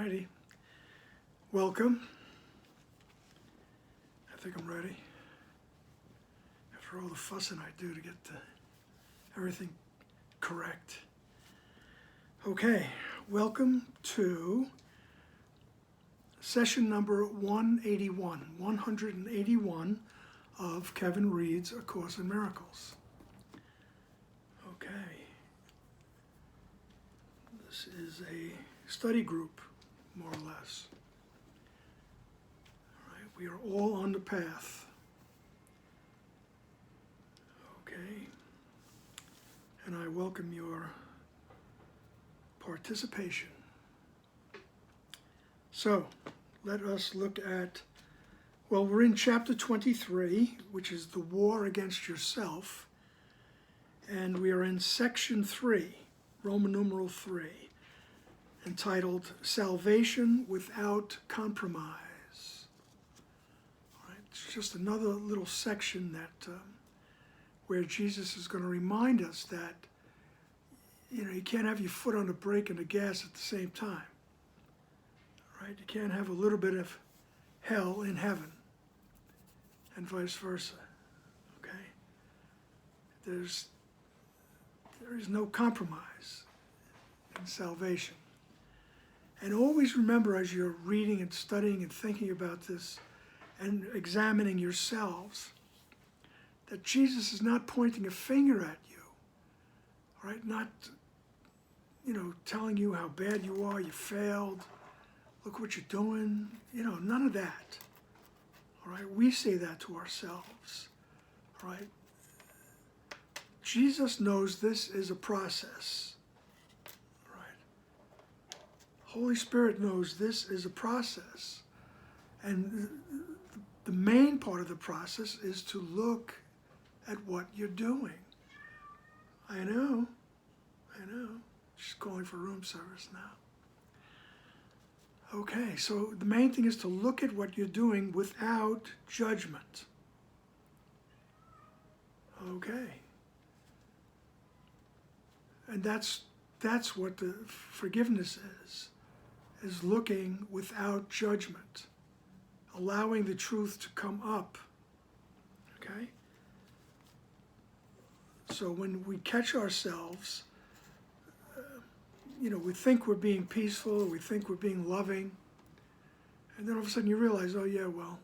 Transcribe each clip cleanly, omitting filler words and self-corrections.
righty. Welcome. I think I'm ready. After all the fussing I do to get everything correct. Okay, welcome to session number 181 of Kevin Reads A Course in Miracles. Okay. This is a study group, more or less. All right, we are all on the path. Okay. And I welcome your participation. So, let us look at, well, we're in chapter 23, which is the war against yourself, and we are in section 3, Roman numeral 3, entitled Salvation Without Compromise. All right, it's just another little section that where Jesus is going to remind us that, you know, you can't have your foot on the brake and the gas at the same time. Right? You can't have a little bit of hell in heaven and vice versa. Okay? There is no compromise in salvation. And always remember, as you're reading and studying and thinking about this and examining yourselves, that Jesus is not pointing a finger at you, right? Not, you know, telling you how bad you are, you failed, look what you're doing, you know, none of that. All right, we say that to ourselves, all right? Jesus knows this is a process, all right? Holy Spirit knows this is a process. And the main part of the process is to look at what you're doing. I know. She's calling for room service now. Okay, so the main thing is to look at what you're doing without judgment. Okay. And that's what the forgiveness is looking without judgment, allowing the truth to come up. Okay? So when we catch ourselves, you know, we think we're being peaceful, we think we're being loving, and then all of a sudden you realize, oh yeah, well,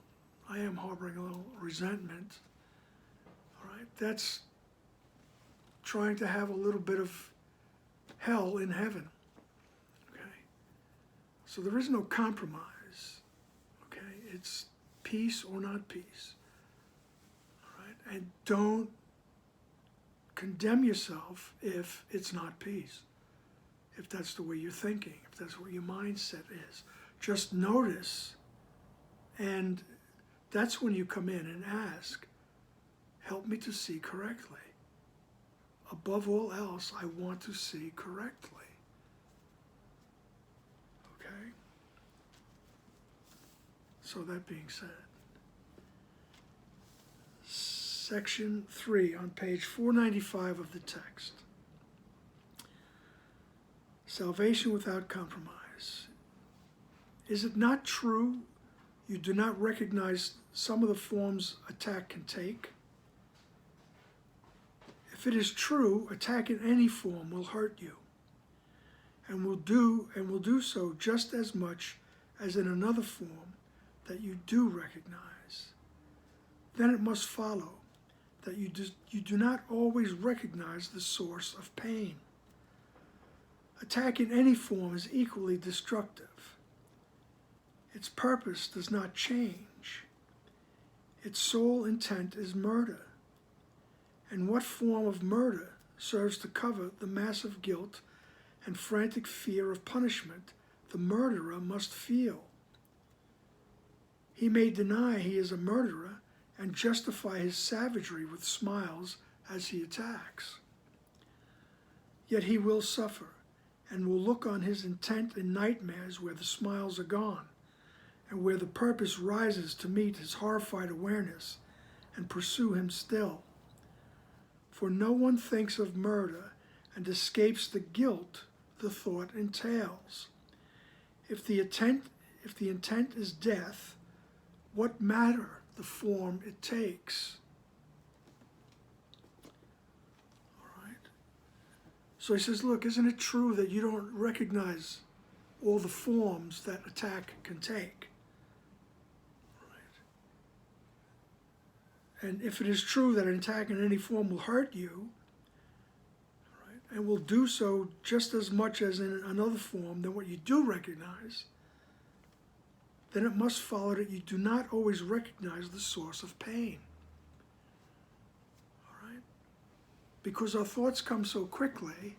I am harboring a little resentment. All right, that's trying to have a little bit of hell in heaven. Okay, so there is no compromise. Okay, it's peace or not peace. All right, and don't condemn yourself if it's not peace. If that's the way you're thinking, if that's what your mindset is. Just notice, and that's when you come in and ask, help me to see correctly. Above all else, I want to see correctly. Okay? So that being said, section 3 on page 495 of the text. Salvation without compromise. Is it not true you do not recognize some of the forms attack can take? If it is true, attack in any form will hurt you, and will do so just as much as in another form that you do recognize. Then it must follow that you do not always recognize the source of pain. Attack in any form is equally destructive. Its purpose does not change. Its sole intent is murder. And what form of murder serves to cover the massive guilt and frantic fear of punishment the murderer must feel? He may deny he is a murderer and justify his savagery with smiles as he attacks. Yet he will suffer, and will look on his intent in nightmares where the smiles are gone, and where the purpose rises to meet his horrified awareness and pursue him still. For no one thinks of murder and escapes the guilt the thought entails. If the intent is death, what matter the form it takes? All right. So he says, look, isn't it true that you don't recognize all the forms that attack can take? Right. And if it is true that an attack in any form will hurt you, right, and will do so just as much as in another form than what you do recognize, then it must follow that you do not always recognize the source of pain. All right? Because our thoughts come so quickly,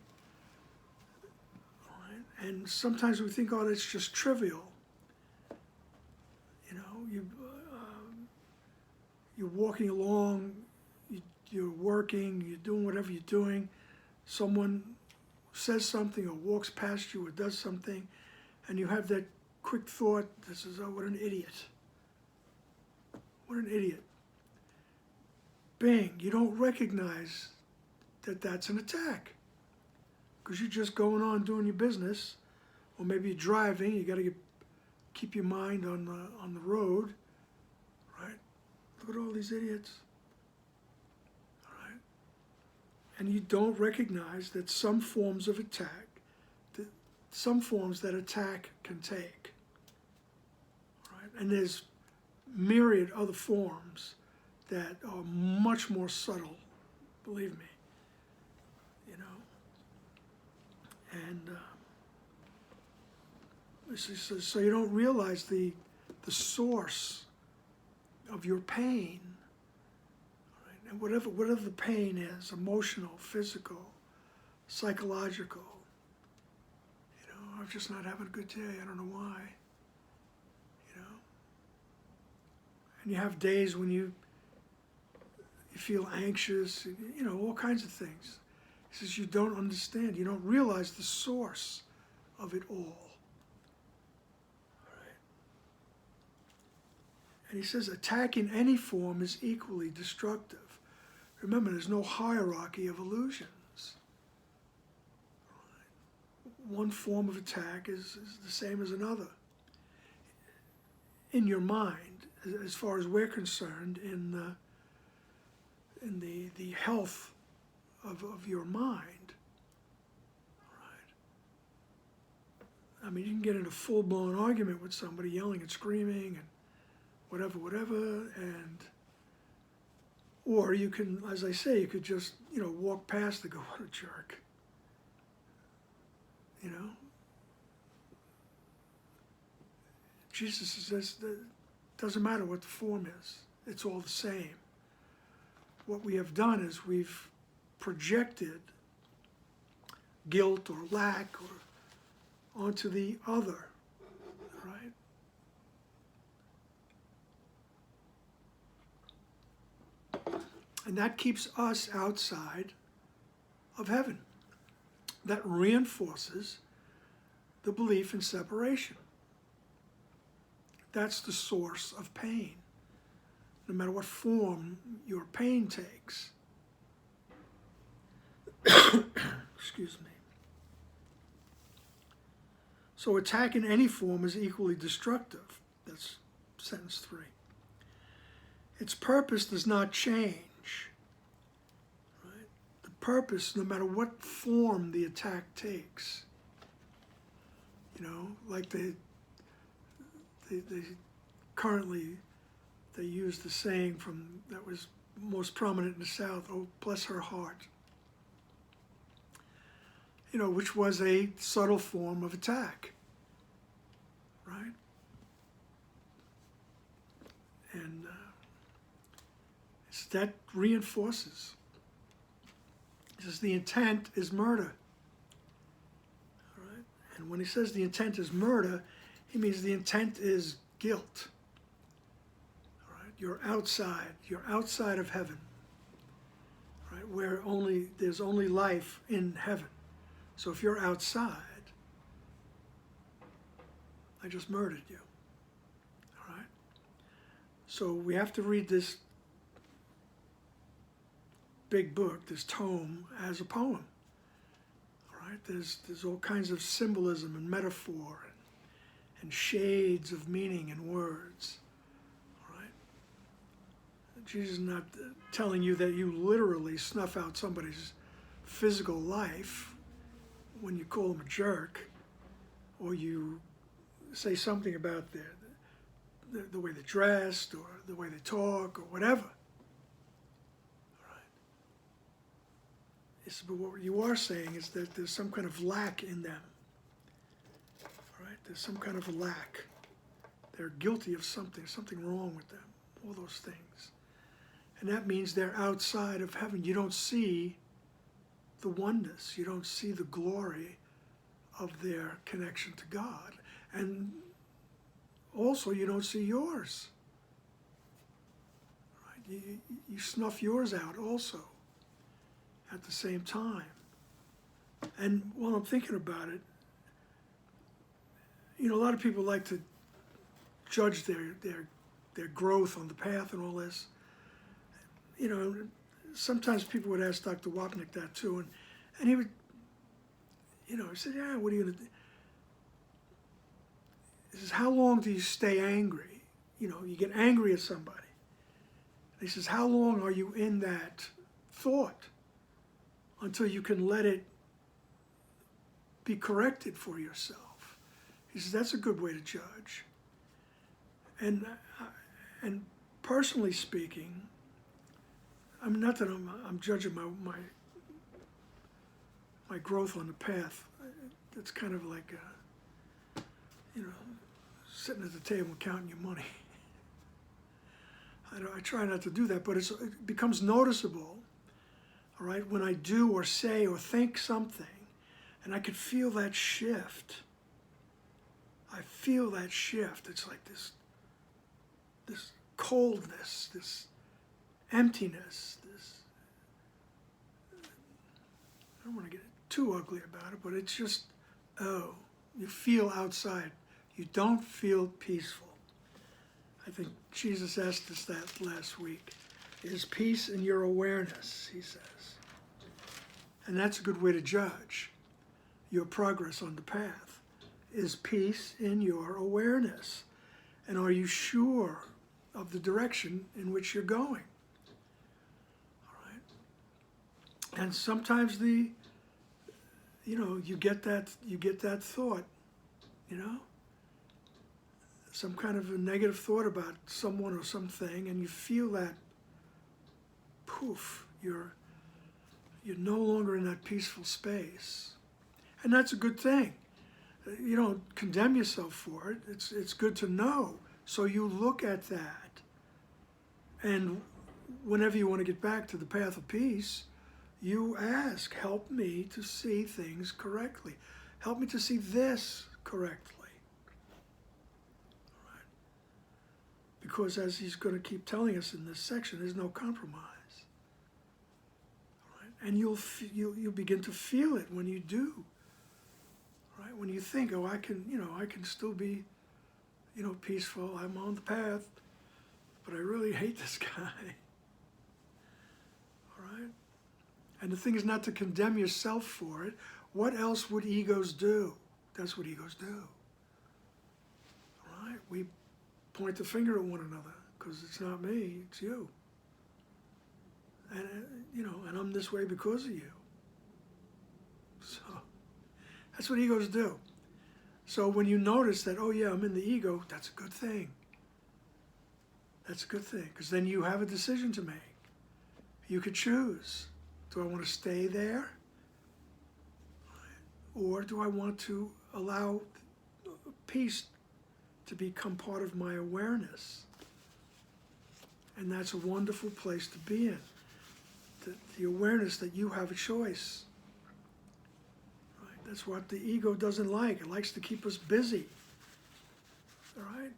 all right? And sometimes we think, oh, that's just trivial. You know, you're walking along, you're working, you're doing whatever you're doing, someone says something or walks past you or does something, and you have that quick thought, this is, oh, what an idiot. What an idiot. Bang, you don't recognize that that's an attack. Because you're just going on doing your business, or maybe you're driving, you got to keep your mind on the road, right? Look at all these idiots. All right? And you don't recognize that some forms of attack, some forms that attack can take. And there's myriad other forms that are much more subtle, believe me, you know. And so you don't realize the source of your pain, right? And whatever the pain is, emotional, physical, psychological, you know, I'm just not having a good day, I don't know why. And you have days when you feel anxious, you know, all kinds of things. He says you don't understand, you don't realize the source of it all. Right? And he says attack in any form is equally destructive. Remember, there's no hierarchy of illusions. Right? One form of attack is the same as another. In your mind, as far as we're concerned, in the health of your mind, right? I mean, you can get in a full-blown argument with somebody, yelling and screaming and whatever, and or you can, as I say, you could just, you know, walk past and go, what a jerk, you know. Jesus says that it doesn't matter what the form is, it's all the same. What we have done is we've projected guilt or lack or onto the other, right? And that keeps us outside of heaven. That reinforces the belief in separation. That's the source of pain, no matter what form your pain takes. Excuse me. So attack in any form is equally destructive. That's sentence 3. Its purpose does not change. Right? The purpose, no matter what form the attack takes. You know, like currently they use the saying that was most prominent in the South, oh, bless her heart. You know, which was a subtle form of attack, right? And that reinforces. He says the intent is murder. All right? And when he says the intent is murder, he means the intent is guilt. All right? You're outside of heaven, right? Where there's only life in heaven. So if you're outside, I just murdered you. All right? So we have to read this big book, this tome, as a poem. All right? There's all kinds of symbolism and metaphor and shades of meaning in words. All right? Jesus is not telling you that you literally snuff out somebody's physical life when you call them a jerk, or you say something about the way they're dressed, or the way they talk, or whatever. All right? But what you are saying is that there's some kind of lack in them. All right? There's some kind of a lack. They're guilty of something wrong with them, all those things. And that means they're outside of heaven. You don't see the oneness. You don't see the glory of their connection to God. And also, you don't see yours. Right? You snuff yours out also at the same time. And while I'm thinking about it, a lot of people like to judge their growth on the path and all this. Sometimes people would ask Dr. Wapnick that too, and he would, he said, yeah, what are you going to do? He says, how long do you stay angry? You get angry at somebody. And he says, how long are you in that thought until you can let it be corrected for yourself? He says, that's a good way to judge. And personally speaking, not that I'm judging my growth on the path. It's kind of like, sitting at the table and counting your money. I try not to do that, but it becomes noticeable, all right, when I do or say or think something, and I could feel that shift. I feel that shift. It's like this coldness, this emptiness, I don't want to get too ugly about it, but it's just, you feel outside. You don't feel peaceful. I think Jesus asked us that last week. Is peace in your awareness, he says. And that's a good way to judge your progress on the path. Is peace in your awareness? And are you sure of the direction in which you're going? All right. And sometimes you get that thought, some kind of a negative thought about someone or something, and you feel that poof, you're no longer in that peaceful space. And that's a good thing. You don't condemn yourself for it. It's good to know. So you look at that, and whenever you want to get back to the path of peace, you ask, help me to see things correctly. Help me to see this correctly. Right? Because as he's going to keep telling us in this section, there's no compromise. Right? And you'll begin to feel it when you do. Right? When you think, I can still be, peaceful. I'm on the path, but I really hate this guy. All right? And the thing is not to condemn yourself for it. What else would egos do? That's what egos do. All right? We point the finger at one another because it's not me, it's you. And, and I'm this way because of you. So that's what egos do. So when you notice that, I'm in the ego, that's a good thing. That's a good thing, because then you have a decision to make. You could choose. Do I want to stay there? Or do I want to allow peace to become part of my awareness? And that's a wonderful place to be in. The awareness that you have a choice. Right? That's what the ego doesn't like. It likes to keep us busy. All right?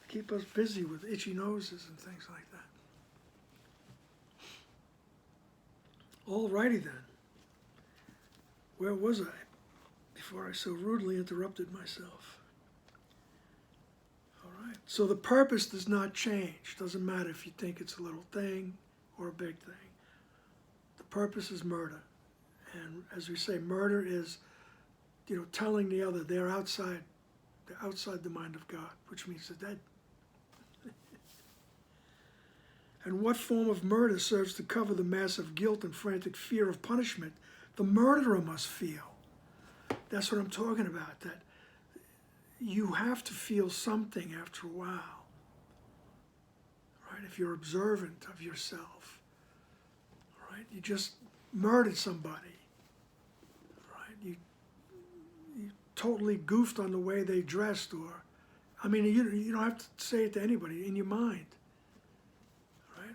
Keep us busy with itchy noses and things like that. All righty then. Where was I before I so rudely interrupted myself? All right. So the purpose does not change. Doesn't matter if you think it's a little thing or a big thing. The purpose is murder. And as we say, murder is, telling the other they're outside They're outside the mind of God, which means they're dead. And what form of murder serves to cover the massive guilt and frantic fear of punishment the murderer must feel? That's what I'm talking about, that you have to feel something after a while, right? If you're observant of yourself, right? You just murdered somebody, right? You totally goofed on the way they dressed, or, I mean, you don't have to say it to anybody, in your mind.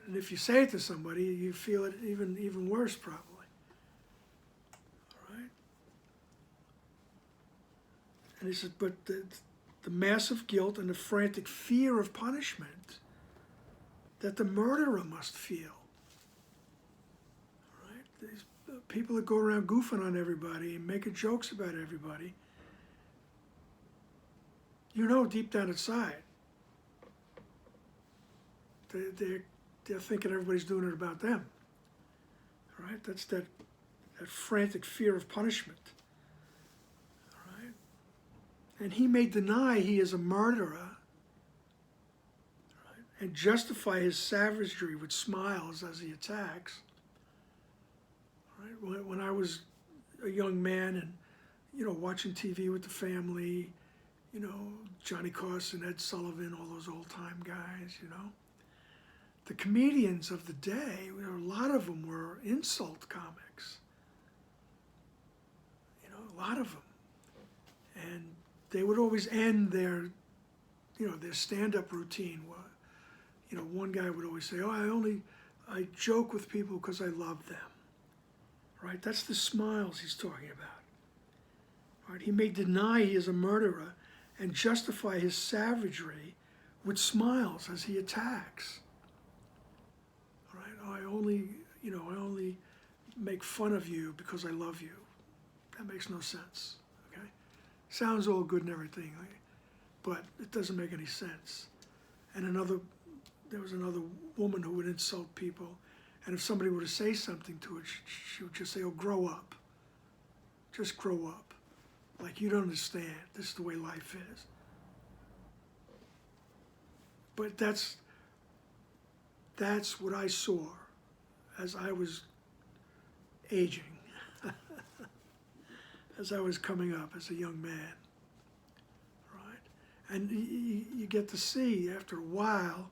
And if you say it to somebody, you feel it even worse, probably. All right? And he said, but the massive guilt and the frantic fear of punishment that the murderer must feel. All right? These people that go around goofing on everybody and making jokes about everybody, you know deep down inside, they're thinking everybody's doing it about them. All right? That's that frantic fear of punishment. All right? And he may deny he is a murderer, right, and justify his savagery with smiles as he attacks. All right? When I was a young man and, watching TV with the family, Johnny Carson, Ed Sullivan, all those old-time guys, the comedians of the day, a lot of them were insult comics. A lot of them. And they would always end their stand-up routine. One guy would always say, I joke with people because I love them. Right? That's the smiles he's talking about. Right? He may deny he is a murderer and justify his savagery with smiles as he attacks. I only make fun of you because I love you. That makes no sense, okay? Sounds all good and everything, but it doesn't make any sense. And there was another woman who would insult people, and if somebody were to say something to her, she would just say, oh, grow up. Just grow up. Like, you don't understand. This is the way life is. But that's what I saw as I was aging, as I was coming up as a young man, right? And you get to see after a while,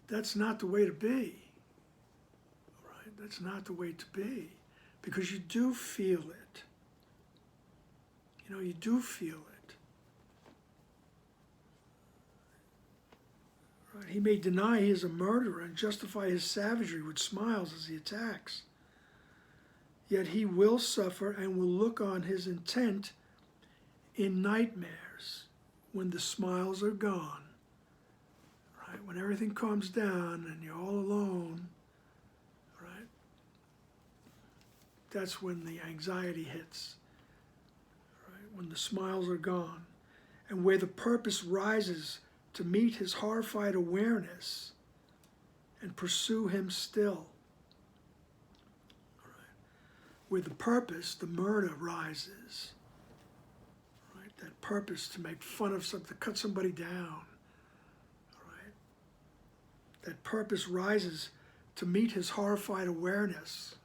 that's not the way to be, right? That's not the way to be, because you do feel it. You do feel it. Right? He may deny he is a murderer and justify his savagery with smiles as he attacks. Yet he will suffer and will look on his intent in nightmares when the smiles are gone. Right? When everything calms down and you're all alone, right? That's when the anxiety hits. Right? When the smiles are gone. And where the purpose rises to meet his horrified awareness and pursue him still. Right. Where the purpose, the murder, rises. Right. That purpose to make fun of something, to cut somebody down. Right. That purpose rises to meet his horrified awareness.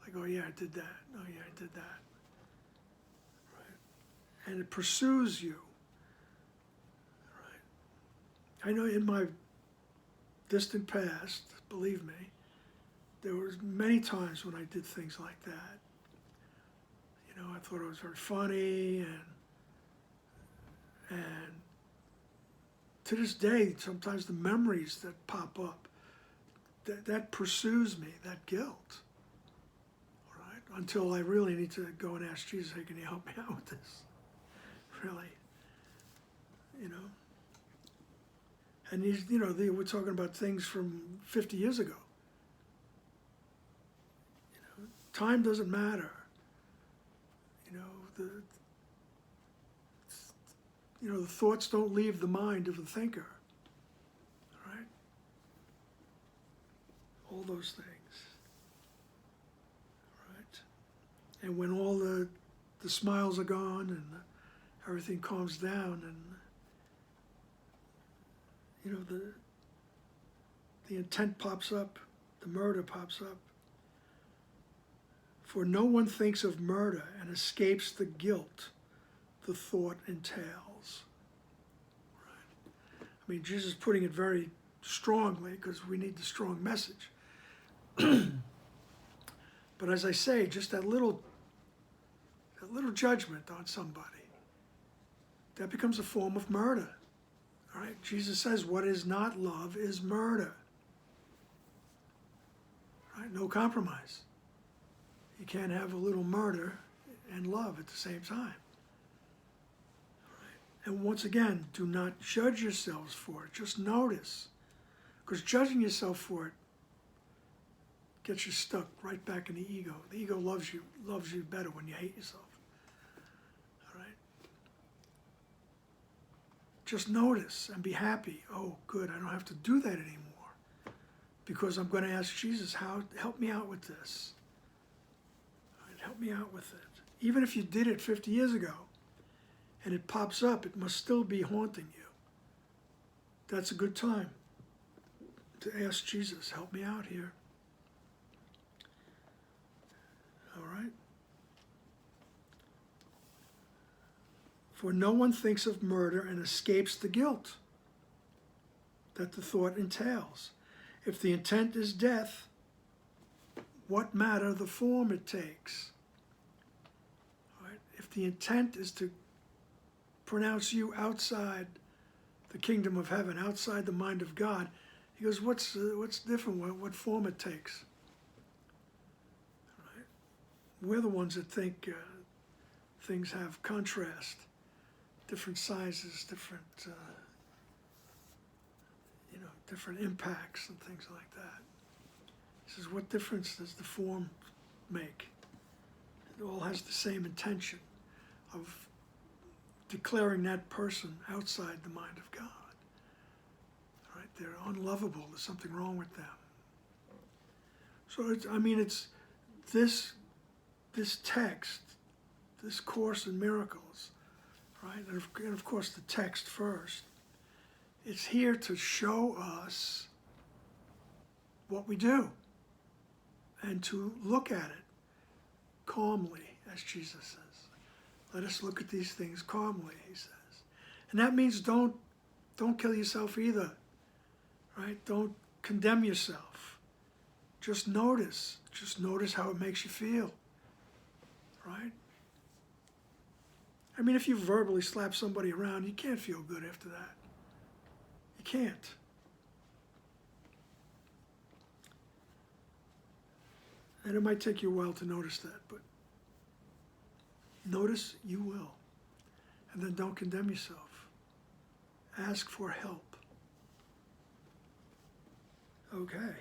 Like, oh yeah, I did that. Oh yeah, I did that. Right. And it pursues you. I know in my distant past, believe me, there was many times when I did things like that. I thought it was very funny, and to this day, sometimes the memories that pop up, that pursues me, that guilt. Right? Until I really need to go and ask Jesus, hey, can you help me out with this? Really, And we're talking about things from 50 years ago. Time doesn't matter. The thoughts don't leave the mind of the thinker. Right? All those things. Right? And when all the smiles are gone everything calms down, and the intent pops up, the murder pops up. For no one thinks of murder and escapes the guilt the thought entails. Right? I mean, Jesus is putting it very strongly because we need the strong message. But as I say, just that little judgment on somebody, that becomes a form of murder. All right? Jesus says, what is not love is murder. Right? No compromise. You can't have a little murder and love at the same time. Right? And once again, do not judge yourselves for it. Just notice. Because judging yourself for it gets you stuck right back in the ego. The ego loves you better when you hate yourself. All right? Just notice and be happy. Oh, good, I don't have to do that anymore. Because I'm going to ask Jesus, help me out with this. All right, help me out with it. Even if you did it 50 years ago and it pops up, it must still be haunting you. That's a good time to ask Jesus, help me out here. All right? For no one thinks of murder and escapes the guilt that the thought entails. If the intent is death, what matter the form it takes? All right? If the intent is to pronounce you outside the kingdom of heaven, outside the mind of God, he goes, what's different? What form it takes? All right? We're the ones that think things have contrast, different sizes, different different impacts and things like that. He says, what difference does the form make? It all has the same intention of declaring that person outside the mind of God. All right? They're unlovable. There's something wrong with them. So it's this text, this Course in Miracles, right? And of course the text first. It's here to show us what we do and to look at it calmly, as Jesus says. Let us look at these things calmly, he says. And that means don't kill yourself either, right? Don't condemn yourself. Just notice how it makes you feel, right? I mean, if you verbally slap somebody around, you can't feel good after that. You can't. And it might take you a while to notice that, but notice you will. And then don't condemn yourself. Ask for help. Okay.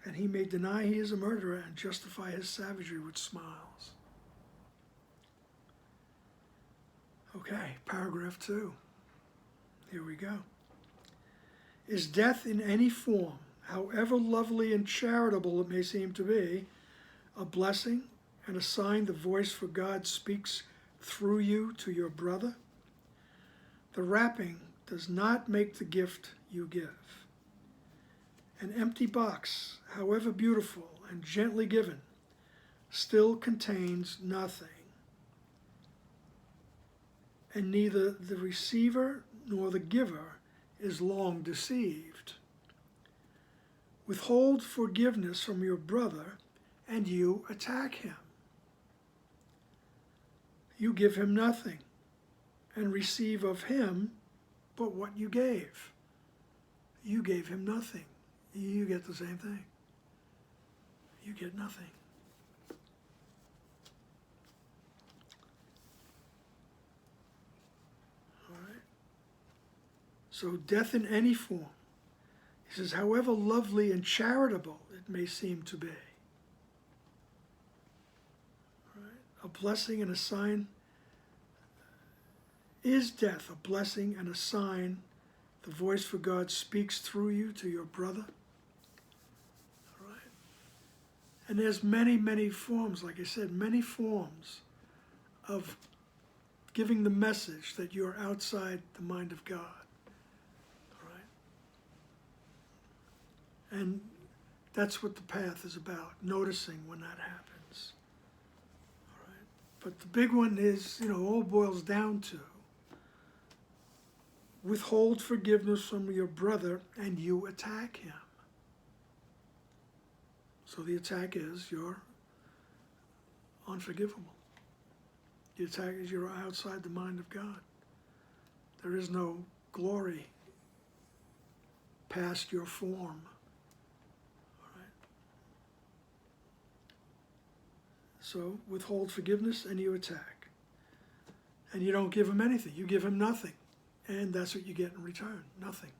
And he may deny he is a murderer and justify his savagery with smiles. Okay, paragraph 2. Here we go. Is death in any form, however lovely and charitable it may seem to be, a blessing and a sign the voice for God speaks through you to your brother? The wrapping does not make the gift you give. An empty box, however beautiful and gently given, still contains nothing. And neither the receiver nor the giver is long deceived. Withhold forgiveness from your brother, and you attack him. You give him nothing, and receive of him but what you gave. You gave him nothing. You get the same thing. You get nothing. So death in any form, he says, however lovely and charitable it may seem to be. Right? A blessing and a sign. Is death a blessing and a sign the voice for God speaks through you to your brother? All right? And there's many, many forms, like I said, many forms of giving the message that you're outside the mind of God. All right? And that's what the path is about, noticing when that happens. All right? But the big one is, all boils down to withhold forgiveness from your brother and you attack him. So the attack is you're unforgivable. The attack is you're outside the mind of God. There is no glory past your form. All right? So withhold forgiveness and you attack. And you don't give him anything. You give him nothing. And that's what you get in return, nothing.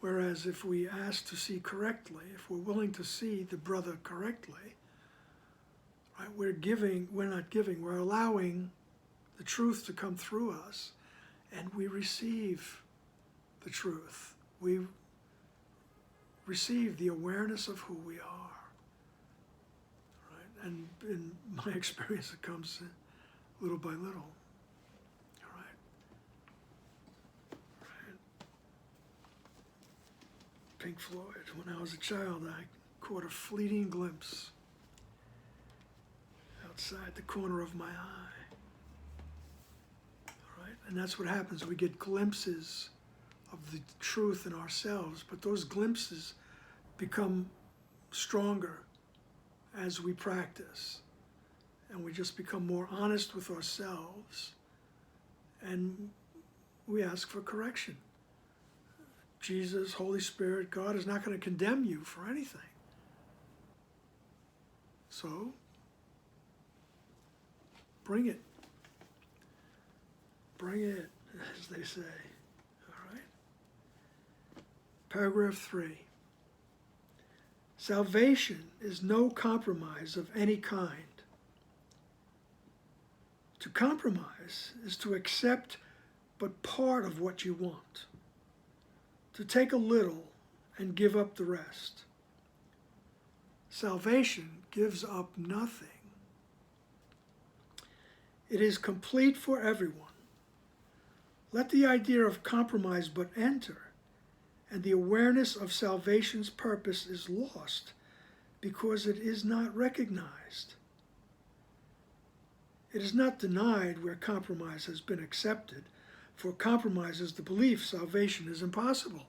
Whereas if we ask to see correctly, if we're willing to see the brother correctly, right, we're not giving, we're allowing the truth to come through us, and we receive the truth. We receive the awareness of who we are. Right? And in my experience, it comes little by little. Pink Floyd. When I was a child, I caught a fleeting glimpse outside the corner of my eye. All right? And that's what happens. We get glimpses of the truth in ourselves, but those glimpses become stronger as we practice. And we just become more honest with ourselves, and we ask for correction. Jesus, Holy Spirit, God is not going to condemn you for anything. So, bring it. Bring it, as they say. All right? Paragraph 3. Salvation is no compromise of any kind. To compromise is to accept but part of what you want. To take a little and give up the rest. Salvation gives up nothing. It is complete for everyone. Let the idea of compromise but enter, and the awareness of salvation's purpose is lost because it is not recognized. It is not denied where compromise has been accepted, for compromise is the belief salvation is impossible.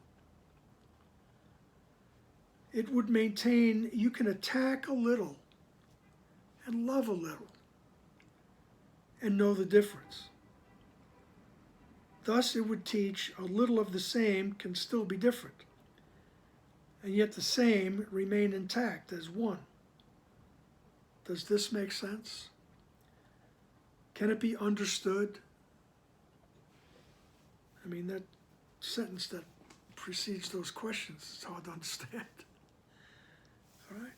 It would maintain you can attack a little and love a little and know the difference. Thus it would teach a little of the same can still be different, and yet the same remain intact as one. Does this make sense? Can it be understood? I mean, that sentence that precedes those questions, it's hard to understand. All right?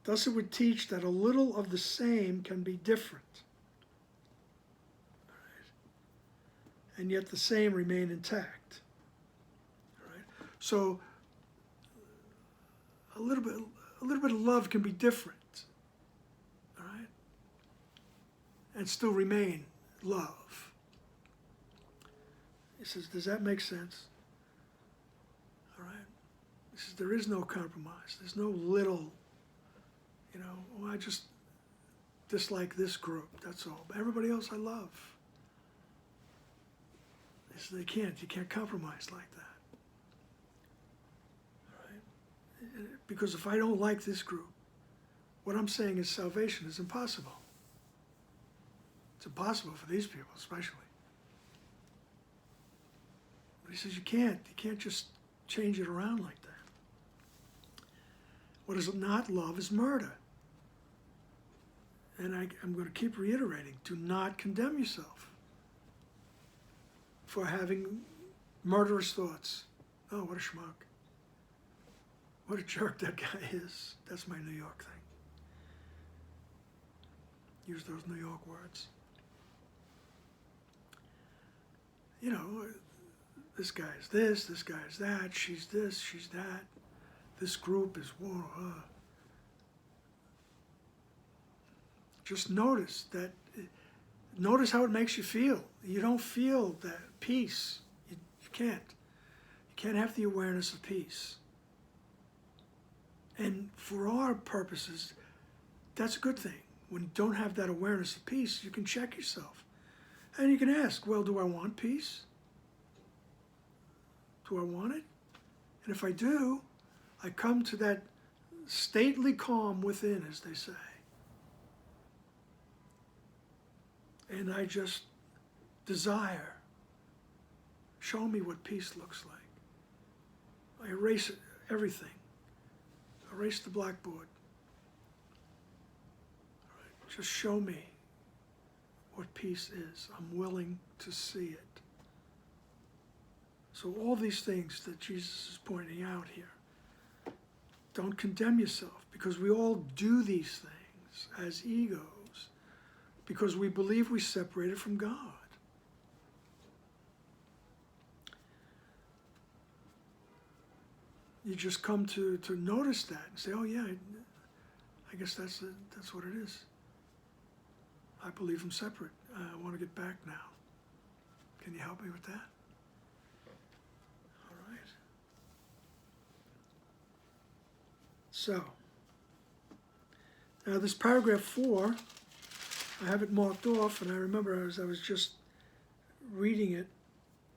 Thus it would teach that a little of the same can be different. All right? And yet the same remain intact. All right? So a little bit of love can be different. All right? And still remain love. He says, does that make sense? All right. He says, there is no compromise. There's no little, I just dislike this group, that's all. But everybody else I love. He says, you can't compromise like that. All right. Because if I don't like this group, what I'm saying is salvation is impossible. It's impossible for these people, especially. But he says you can't just change it around like that. What is not love is murder. And I'm going to keep reiterating, do not condemn yourself for having murderous thoughts. Oh, what a schmuck. What a jerk that guy is. That's my New York thing. Use those New York words. This guy's this guy's that, she's this, she's that. This group is war. Just notice that Notice how it makes you feel. You don't feel that peace. You can't. You can't have the awareness of peace. And for our purposes, that's a good thing. When you don't have that awareness of peace, you can check yourself. And you can ask, well, do I want peace? Do I want it? And if I do, I come to that stately calm within, as they say. And I just desire, show me what peace looks like. I erase everything. Erase the blackboard. All right, just show me what peace is. I'm willing to see it. So all these things that Jesus is pointing out here, don't condemn yourself, because we all do these things as egos because we believe we're separated from God. You just come to notice that and say, oh yeah, I guess that's what it is. I believe I'm separate. I want to get back now. Can you help me with that? All right. So, now this paragraph 4, I have it marked off, and I remember as I was just reading it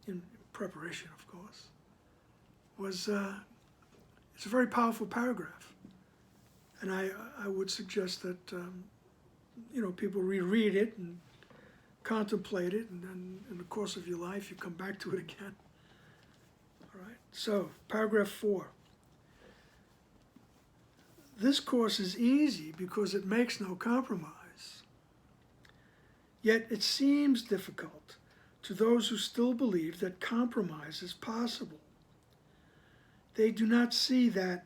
in preparation, of course, was it's a very powerful paragraph. And I would suggest that people reread it and contemplate it, and then in the course of your life you come back to it again. All right. So, paragraph 4. This course is easy because it makes no compromise. Yet it seems difficult to those who still believe that compromise is possible. They do not see that,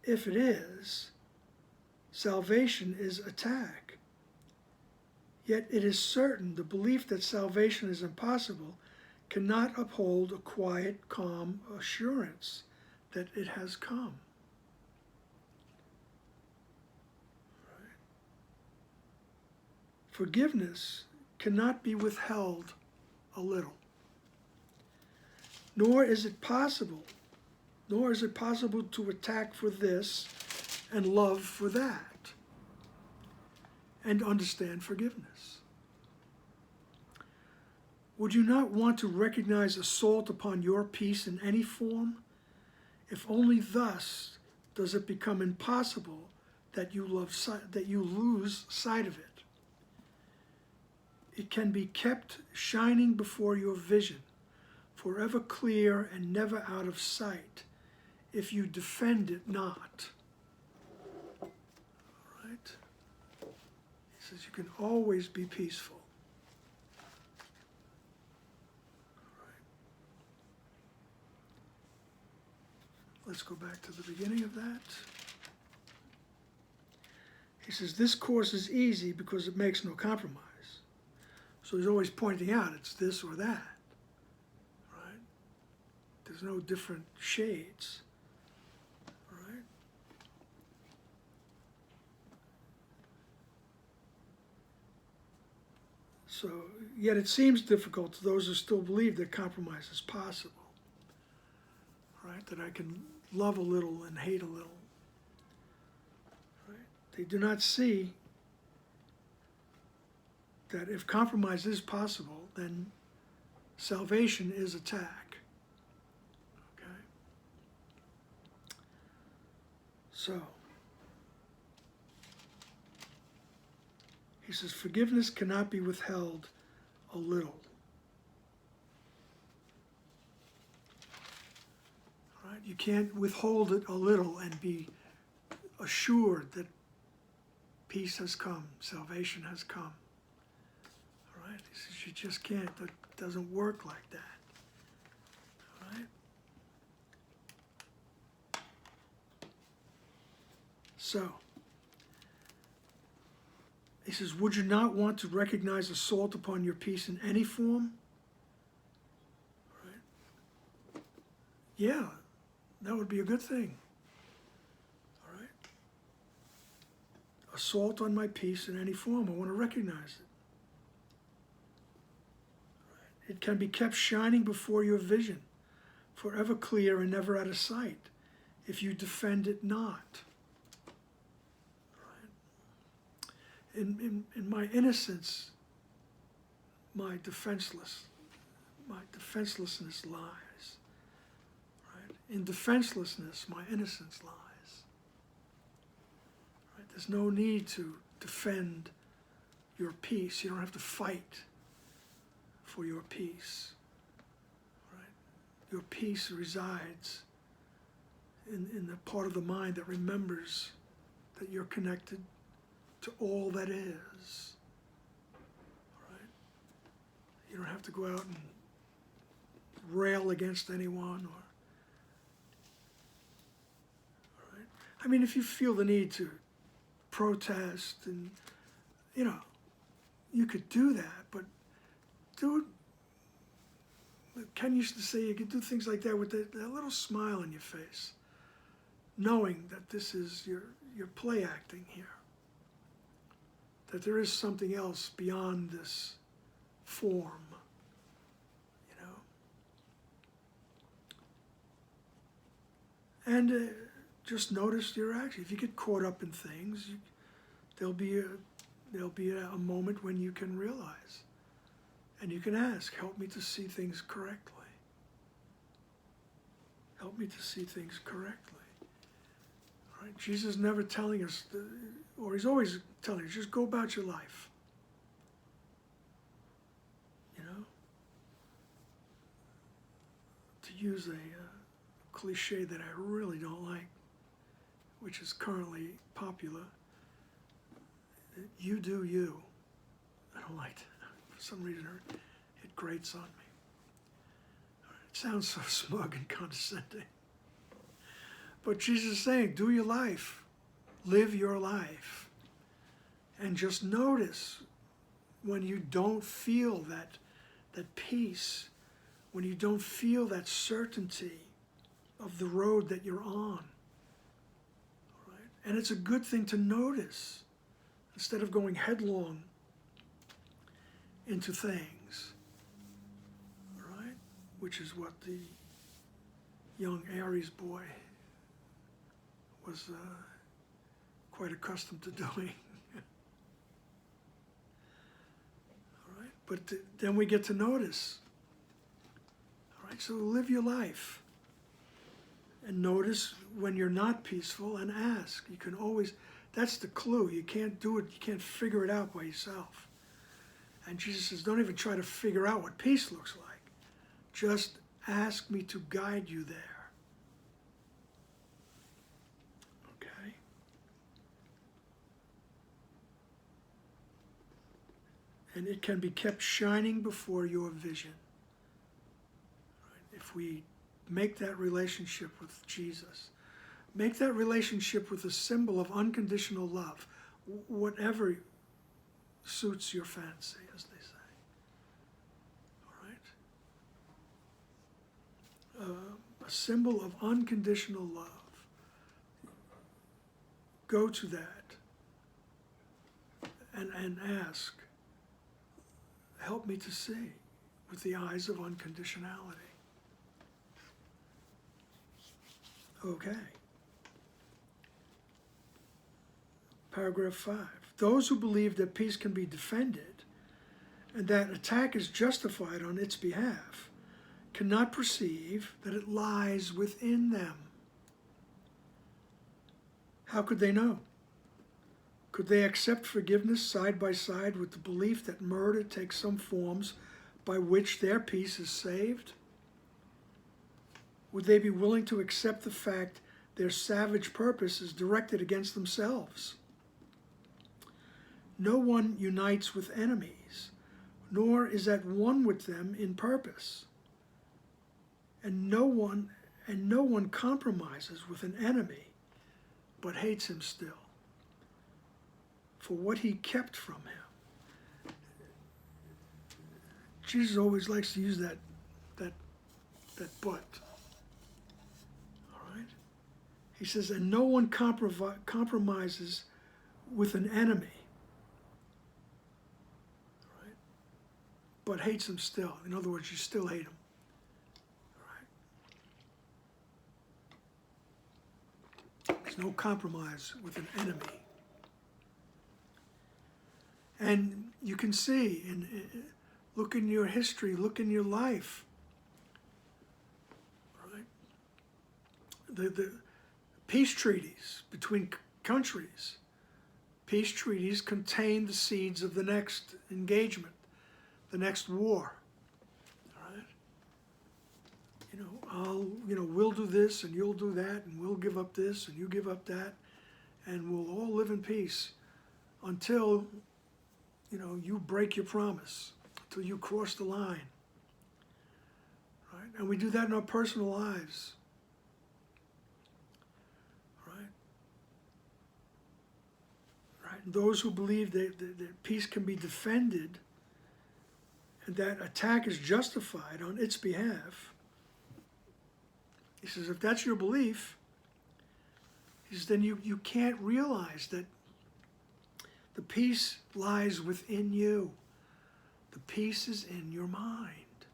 if it is, salvation is attack. Yet it is certain the belief that salvation is impossible cannot uphold a quiet, calm assurance that it has come. Right. Forgiveness cannot be withheld a little. Nor is it possible to attack for this and love for that, and understand forgiveness. Would you not want to recognize assault upon your peace in any form? If only thus does it become impossible that you lose sight of it. It can be kept shining before your vision, forever clear and never out of sight, if you defend it not. All right? He says you can always be peaceful. All right. Let's go back to the beginning of that. He says this course is easy because it makes no compromise. So he's always pointing out it's this or that. Right? There's no different shades. Right? So, yet it seems difficult to those who still believe that compromise is possible. Right? That I can love a little and hate a little. Right? They do not see that if compromise is possible, then salvation is attack. Okay? So, he says, forgiveness cannot be withheld a little. All right? You can't withhold it a little and be assured that peace has come, salvation has come. He says, you just can't. That doesn't work like that. All right? So, he says, would you not want to recognize assault upon your peace in any form? All right? Yeah, that would be a good thing. All right? Assault on my peace in any form. I want to recognize it. It can be kept shining before your vision, forever clear and never out of sight, if you defend it not. Right? In my innocence, my defenselessness lies. Right? In defenselessness, my innocence lies. Right? There's no need to defend your peace. You don't have to fight for your peace. Right? Your peace resides in the part of the mind that remembers that you're connected to all that is. Right? You don't have to go out and rail against anyone right? I mean, if you feel the need to protest and, you could do that, but do it. Ken used to say you could do things like that with that little smile on your face, knowing that this is your play acting here, that there is something else beyond this form. And just notice your action. If you get caught up in things, there'll be a moment when you can realize, and you can ask, help me to see things correctly. Help me to see things correctly. All right? Jesus is never telling us, or he's always telling us, just go about your life. To use a cliche that I really don't like, which is currently popular, you do you. I don't like that. For some reason, it grates on me. It sounds so smug and condescending. But Jesus is saying, do your life. Live your life. And just notice when you don't feel that peace, when you don't feel that certainty of the road that you're on. Right? And it's a good thing to notice instead of going headlong into things. Right? Which is what the young Aries boy was quite accustomed to doing. All right? But then we get to notice. All right? So live your life. And notice when you're not peaceful and ask. You can always, that's the clue. You can't do it, you can't figure it out by yourself. And Jesus says, don't even try to figure out what peace looks like. Just ask me to guide you there. Okay? And it can be kept shining before your vision. Right? If we make that relationship with Jesus. Make that relationship with a symbol of unconditional love, whatever suits your fancy, as they say. All right? A symbol of unconditional love. Go to that and ask, help me to see with the eyes of unconditionality. Okay. Paragraph 5. Those who believe that peace can be defended and that attack is justified on its behalf cannot perceive that it lies within them. How could they know? Could they accept forgiveness side by side with the belief that murder takes some forms by which their peace is saved? Would they be willing to accept the fact their savage purpose is directed against themselves? No one unites with enemies, nor is at one with them in purpose. And no one compromises with an enemy, but hates him still, for what he kept from him. Jesus always likes to use that but. He says, and no one compromises with an enemy. Right? but hates him still. In other words, you still hate him. Right? There's no compromise with an enemy. And you can see, look in your history, look in your life. Right? The peace treaties between countries. Peace treaties contain the seeds of the next engagement, the next war. All right? We'll do this and you'll do that, and we'll give up this and you give up that, and we'll all live in peace until, you break your promise, until you cross the line. Right? And we do that in our personal lives. Those who believe that peace can be defended and that attack is justified on its behalf, he says, if that's your belief, he says, then you can't realize that the peace lies within you. The peace is in your mind.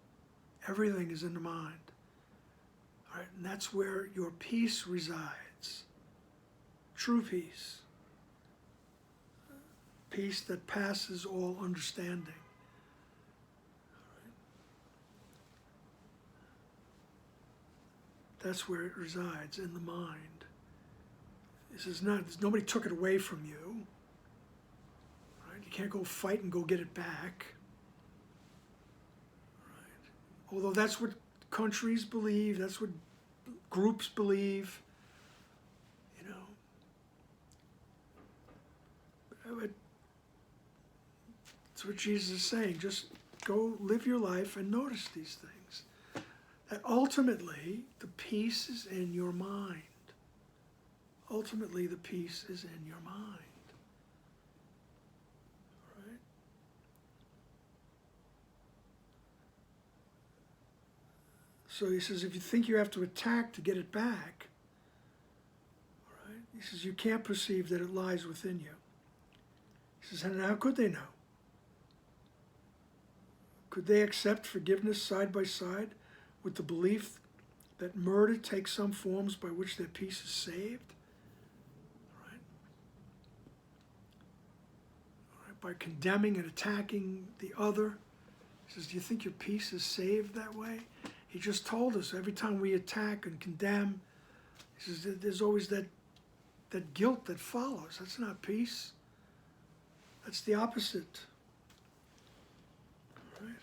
Everything is in the mind. All right? And that's where your peace resides. True peace. Peace that passes all understanding. Right. That's where it resides, in the mind. This is not, nobody took it away from you. Right. You can't go fight and go get it back. Right. Although that's what countries believe, that's what groups believe. But that's what Jesus is saying. Just go live your life and notice these things. That ultimately, the peace is in your mind. Ultimately, the peace is in your mind. Right? So he says, if you think you have to attack to get it back, right? He says, you can't perceive that it lies within you. He says, and how could they know? Could they accept forgiveness side by side with the belief that murder takes some forms by which their peace is saved? Right? All right, by condemning and attacking the other. He says, do you think your peace is saved that way? He just told us every time we attack and condemn, he says, there's always that guilt that follows. That's not peace. That's the opposite. Right?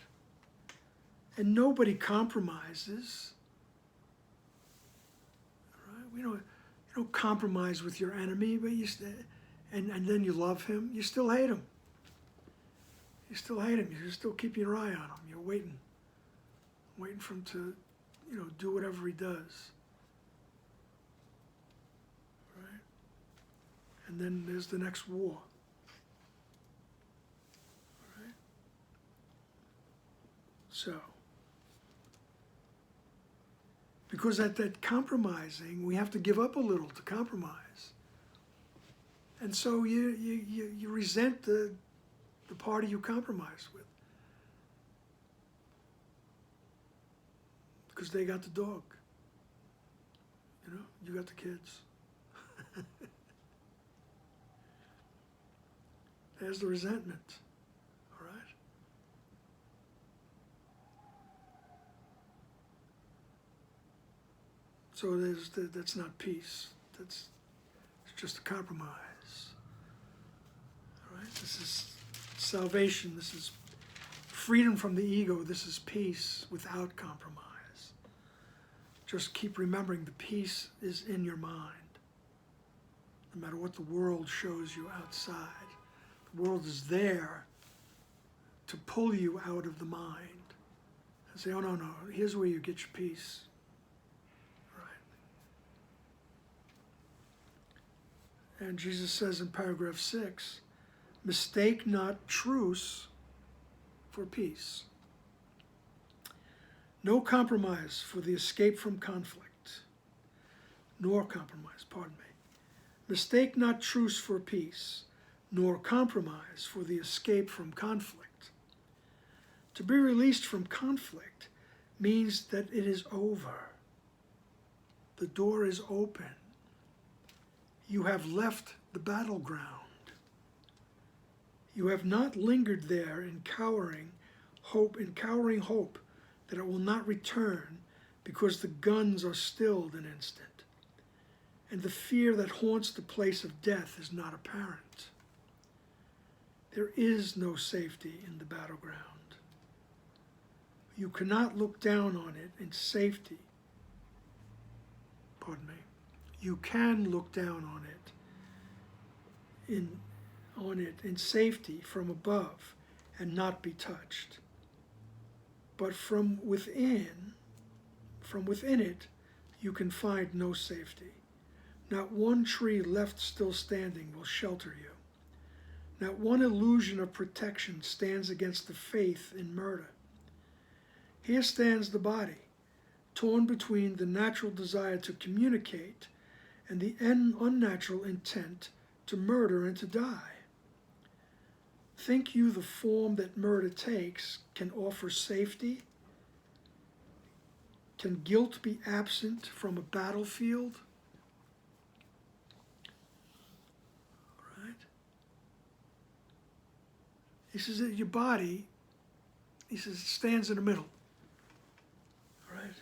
And nobody compromises. Right? You don't compromise with your enemy, but and then you love him. You still hate him. You still hate him. You still keep your eye on him. You're waiting for him to, do whatever he does. Right? And then there's the next war. So, because at that compromising, we have to give up a little to compromise. And so you resent the party you compromise with. Because they got the dog. You got the kids. There's the resentment. All right? So that's not peace. It's just a compromise. All right? This is salvation. This is freedom from the ego. This is peace without compromise. Just keep remembering the peace is in your mind. No matter what the world shows you outside, the world is there to pull you out of the mind and say, oh, no, here's where you get your peace. Right? And Jesus says in paragraph 6, mistake not truce for peace. No compromise for the escape from conflict, nor compromise, pardon me. Mistake not truce for peace, nor compromise for the escape from conflict. To be released from conflict means that it is over. The door is open. You have left the battleground. You have not lingered there in cowering hope that it will not return because the guns are stilled an instant, and the fear that haunts the place of death is not apparent. There is no safety in the battleground. You cannot look down on it in safety. Pardon me. You can look down on it in safety from above and not be touched. But from within it, you can find no safety. Not one tree left still standing will shelter you. Not one illusion of protection stands against the faith in murder. Here stands the body, torn between the natural desire to communicate and the unnatural intent to murder and to die. Think you the form that murder takes can offer safety? Can guilt be absent from a battlefield? All right. He says that your body, he says, it stands in the middle. All right.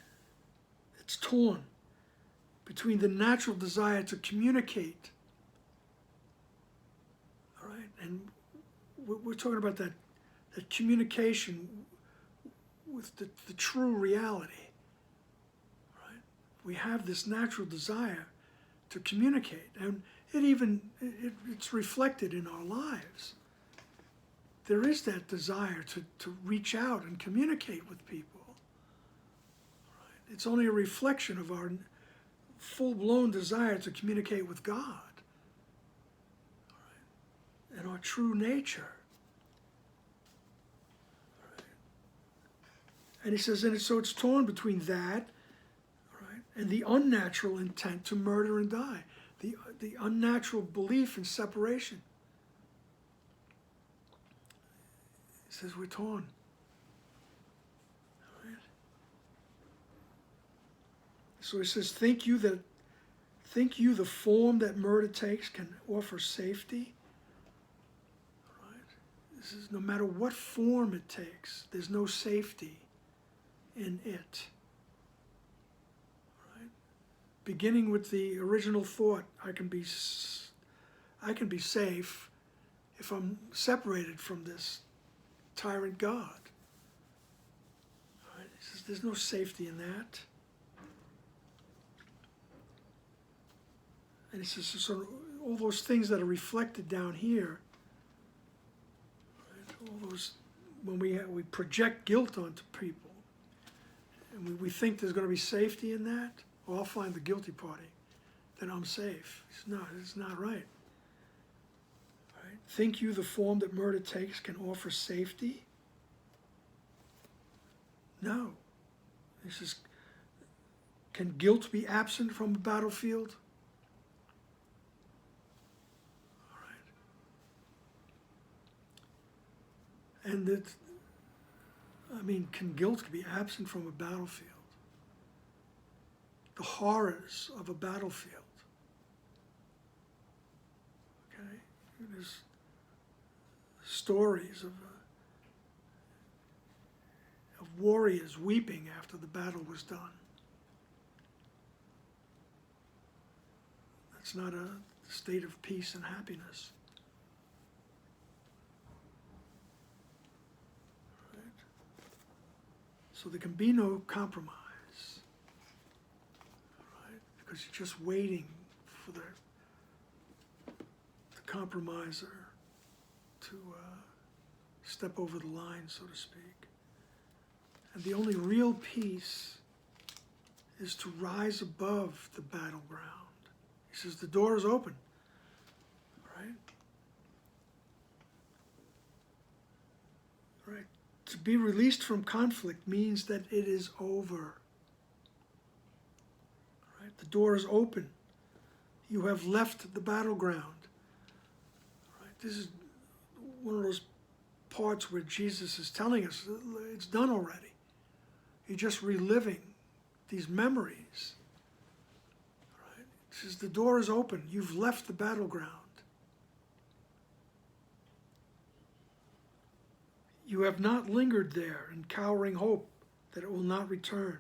It's torn between the natural desire to communicate. All right. And we're talking about that communication with the true reality. Right? We have this natural desire to communicate, and it's reflected in our lives. There is that desire to reach out and communicate with people. Right? It's only a reflection of our full-blown desire to communicate with God. Right? And our true nature. Right? And he says, and so it's torn between that, right, and the unnatural intent to murder and die. The unnatural belief in separation. He says we're torn. All right. So he says, think you the form that murder takes can offer safety? All right. This is no matter what form it takes, there's no safety in it. Right? Beginning with the original thought, I can be safe if I'm separated from this tyrant God. All right? He says there's no safety in that. And he says, so all those things that are reflected down here, right, all those, when we project guilt onto people, and we think there's going to be safety in that, well, I'll find the guilty party, then I'm safe. It's not right. Right? Think you the form that murder takes can offer safety? No. He says, can guilt be absent from a battlefield? And can guilt be absent from a battlefield? The horrors of a battlefield. Okay? There's stories of warriors weeping after the battle was done. That's not a state of peace and happiness. So there can be no compromise, right? Because you're just waiting for the compromiser to step over the line, so to speak. And the only real peace is to rise above the battleground. He says the door is open, right? Right. To be released from conflict means that it is over. Right? The door is open. You have left the battleground. Right? This is one of those parts where Jesus is telling us it's done already. You're just reliving these memories. Right? It says the door is open. You've left the battleground. You have not lingered there in cowering hope that it will not return,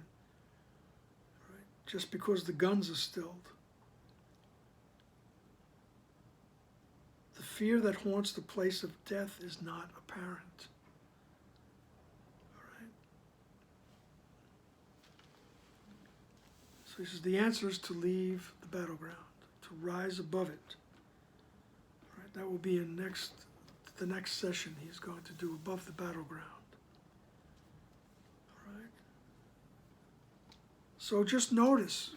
right? Just because the guns are stilled. The fear that haunts the place of death is not apparent. All right? So he says the answer is to leave the battleground, to rise above it. All right? That will be in the next session he's going to do, above the battleground. All right? So just notice,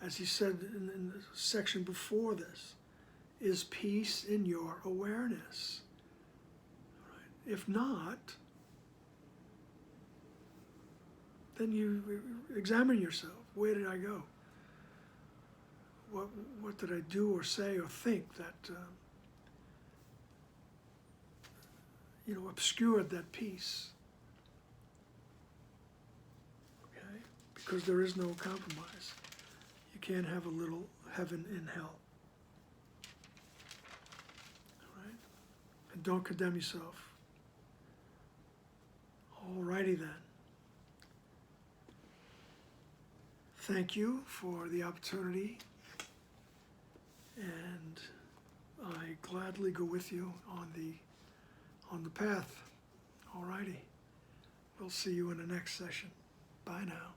as he said in the section before this, is peace in your awareness? All right? If not, then you examine yourself. Where did I go? What did I do or say or think that obscured that peace? Okay? Because there is no compromise. You can't have a little heaven in hell. All right? And don't condemn yourself. All righty then. Thank you for the opportunity, and I gladly go with you on the path. All righty. We'll see you in the next session. Bye now.